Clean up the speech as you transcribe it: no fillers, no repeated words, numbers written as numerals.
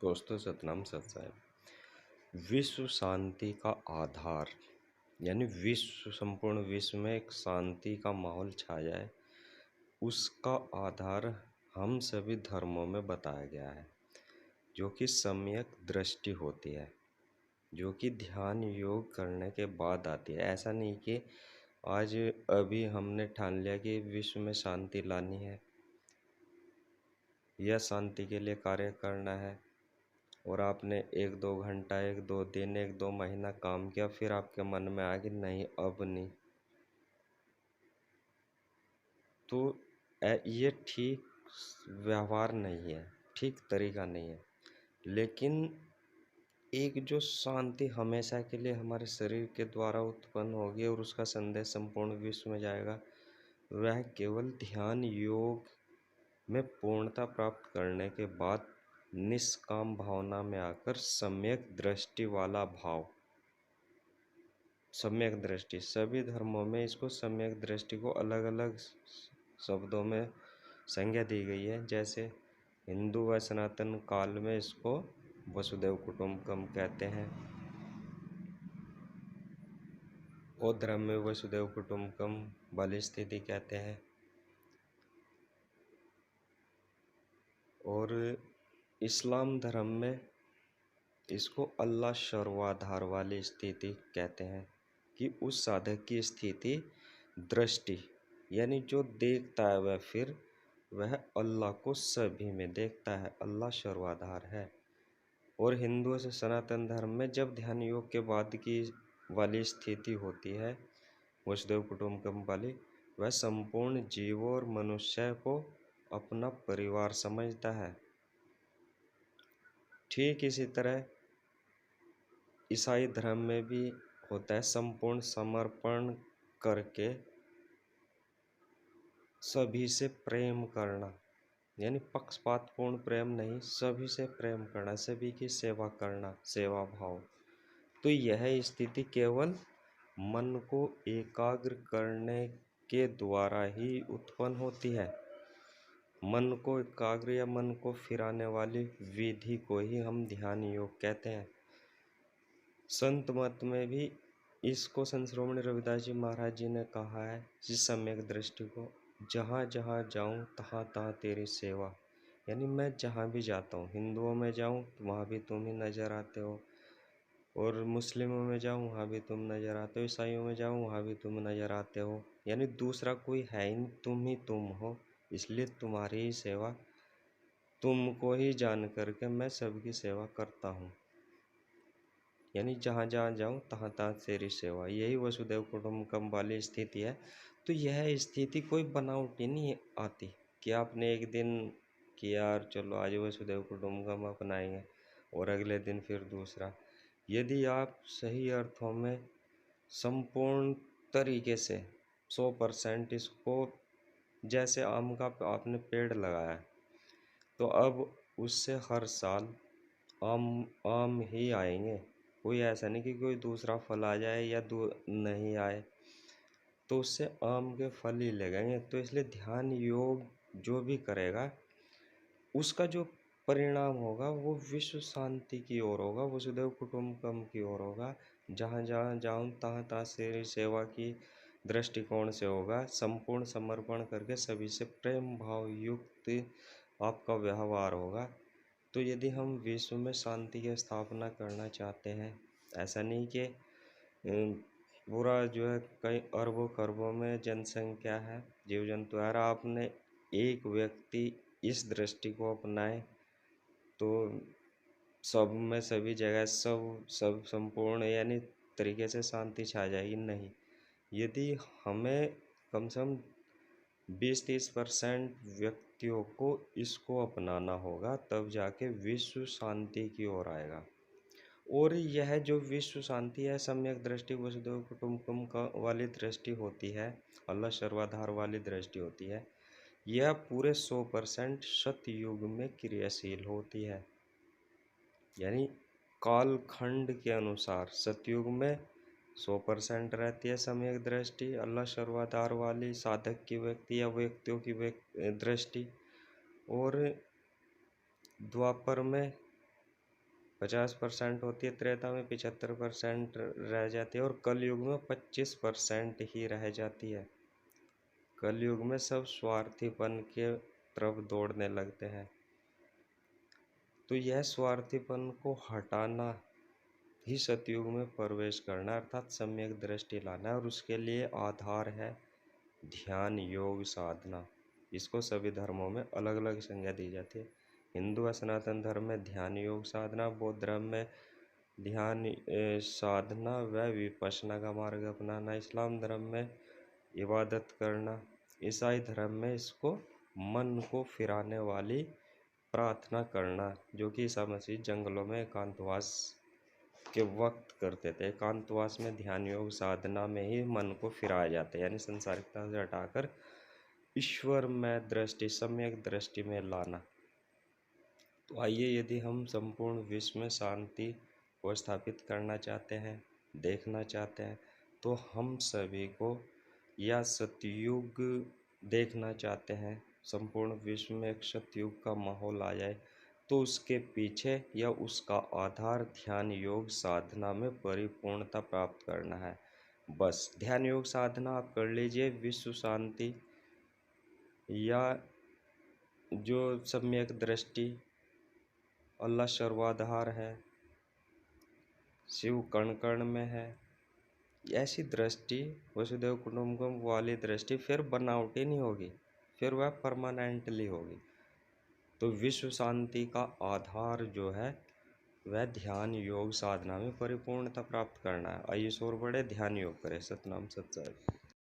दोस्तों सतनाम सत साहिब। विश्व शांति का आधार यानी विश्व संपूर्ण विश्व में एक शांति का माहौल छा जाए, उसका आधार हम सभी धर्मों में बताया गया है, जो कि सम्यक दृष्टि होती है, जो कि ध्यान योग करने के बाद आती है। ऐसा नहीं कि आज अभी हमने ठान लिया कि विश्व में शांति लानी है या शांति के लिए कार्य करना है और आपने 1-2 घंटा, 1-2 दिन, 1-2 महीना काम किया, फिर आपके मन में आ कि नहीं अब नहीं, तो ये ठीक व्यवहार नहीं है, ठीक तरीका नहीं है। लेकिन एक जो शांति हमेशा के लिए हमारे शरीर के द्वारा उत्पन्न होगी और उसका संदेश संपूर्ण विश्व में जाएगा, वह केवल ध्यान योग में पूर्णता प्राप्त करने के बाद निष्काम भावना में आकर सम्यक दृष्टि वाला भाव। सम्यक दृष्टि सभी धर्मों में इसको सम्यक दृष्टि को अलग अलग शब्दों में संज्ञा दी गई है। जैसे हिंदू व सनातन काल में इसको वसुदेव कुटुंबकम कहते हैं, बौद्ध धर्म में वसुदेव कुटुंबकम वाली स्थिति कहते हैं, और इस्लाम धर्म में इसको अल्लाह सर्वाधार वाली स्थिति कहते हैं कि उस साधक की स्थिति दृष्टि यानी जो देखता है वह अल्लाह को सभी में देखता है, अल्लाह सर्वाधार है। और हिंदू से सनातन धर्म में जब ध्यान योग के बाद की वाली स्थिति होती है वसुदेव कुटुंबकम वाली, वह संपूर्ण जीवों और मनुष्य को अपना परिवार समझता है। ठीक इसी तरह ईसाई धर्म में भी होता है, संपूर्ण समर्पण करके सभी से प्रेम करना, यानी पक्षपातपूर्ण प्रेम नहीं, सभी से प्रेम करना, सभी की सेवा करना, सेवा भाव। तो यह स्थिति केवल मन को एकाग्र करने के द्वारा ही उत्पन्न होती है। मन को एकाग्र या मन को फिराने वाली विधि को ही हम ध्यान योग कहते हैं। संत मत में भी इसको संत श्रोमणी रविदास जी महाराज जी ने कहा है, इस सम्यक दृष्टि को, जहाँ जहाँ जाऊँ तहाँ तहाँ तेरी सेवा। यानी मैं जहाँ भी जाता हूँ, हिंदुओं में जाऊँ तो वहाँ भी तुम ही नज़र आते हो, और मुस्लिमों में जाऊँ वहाँ भी तुम नज़र आते हो, ईसाइयों में जाऊँ वहाँ भी तुम नज़र आते हो। यानी दूसरा कोई है ही नहीं, तुम ही तुम हो, इसलिए तुम्हारी ही सेवा, तुमको ही जान करके मैं सबकी सेवा करता हूँ। यानी जहाँ जहाँ जाऊँ तहाँ तहाँ तेरी सेवा, यही वसुदेव कुटुंबकम वाली स्थिति है। तो यह स्थिति कोई बनावटी नहीं आती कि आपने एक दिन कि यार चलो आज वसुदेव कुटुंबकम अपनाएंगे और अगले दिन फिर दूसरा। यदि आप सही अर्थों में संपूर्ण तरीके से 100% इसको, जैसे आम का आपने पेड़ लगाया है तो अब उससे हर साल आम आम ही आएंगे, कोई ऐसा नहीं कि कोई दूसरा फल आ जाए या नहीं आए, तो उससे आम के फल ही लगेंगे। तो इसलिए ध्यान योग जो भी करेगा उसका जो परिणाम होगा वो विश्व शांति की ओर होगा, वसुदेव कुटुंबकम की ओर होगा। जहाँ जहाँ जाऊँ तहाँ तहाँ से सेवा की दृष्टिकोण से होगा, संपूर्ण समर्पण करके सभी से प्रेम भाव युक्त आपका व्यवहार होगा। तो यदि हम विश्व में शांति की स्थापना करना चाहते हैं, ऐसा नहीं कि पूरा जो है कई अरबों खरबों में जनसंख्या है, जीव जंतु है, आपने एक व्यक्ति इस दृष्टि को अपनाए तो सब में सभी जगह सब संपूर्ण यानी तरीके से शांति छा जाएगी, नहीं। यदि हमें कम से कम 20-30% व्यक्तियों को इसको अपनाना होगा, तब जाके विश्व शांति की ओर आएगा। और यह जो विश्व शांति है, सम्यक दृष्टि वसुदेव कुटुंबकम का वाली दृष्टि होती है, अल्लाह सर्वाधार वाली दृष्टि होती है, यह पूरे 100% सतयुग में क्रियाशील होती है। यानी कालखंड के अनुसार सतयुग में 100% रहती है सम्यक दृष्टि, अल्लाह सर्वाधार वाली साधक की व्यक्ति या व्यक्तियों की दृष्टि, और द्वापर में 50% होती है, त्रेता में 75% रह जाती है और कलयुग में 25% ही रह जाती है। कलयुग में सब स्वार्थीपन के तरफ दौड़ने लगते हैं। तो यह स्वार्थीपन को हटाना ही सतयुग में प्रवेश करना अर्थात सम्यक दृष्टि लाना, और उसके लिए आधार है ध्यान योग साधना। इसको सभी धर्मों में अलग अलग संज्ञा दी जाती है। हिंदू व सनातन धर्म में ध्यान योग साधना, बौद्ध धर्म में ध्यान साधना व विपश्यना का मार्ग अपनाना, इस्लाम धर्म में इबादत करना, ईसाई धर्म में इसको मन को फिराने वाली प्रार्थना करना, जो कि ईसा मसीह जंगलों में एकांतवास के वक्त करते थे। एकांतवास में ध्यान योग साधना में ही मन को फिराया जाता है, यानी संसारिकता से हटाकर ईश्वर में दृष्टि, सम्यक दृष्टि में लाना। तो आइए, यदि हम संपूर्ण विश्व में शांति को स्थापित करना चाहते हैं, देखना चाहते हैं, तो हम सभी को या सतयुग देखना चाहते हैं, संपूर्ण विश्व में एक सतयुग का माहौल आ जाए, तो उसके पीछे या उसका आधार ध्यान योग साधना में परिपूर्णता प्राप्त करना है। बस ध्यान योग साधना आप कर लीजिए, विश्व शांति या जो सम्यक दृष्टि, अल्लाह सर्वाधार है, शिव कण कण में है, ऐसी दृष्टि, वसुदेव कुटुंबकम वाली दृष्टि फिर बनावटी नहीं होगी, फिर वह परमानेंटली होगी। तो विश्व शांति का आधार जो है वह ध्यान योग साधना में परिपूर्णता प्राप्त करना है। आइए और बड़े ध्यान योग करें। सतनाम सत साहिब।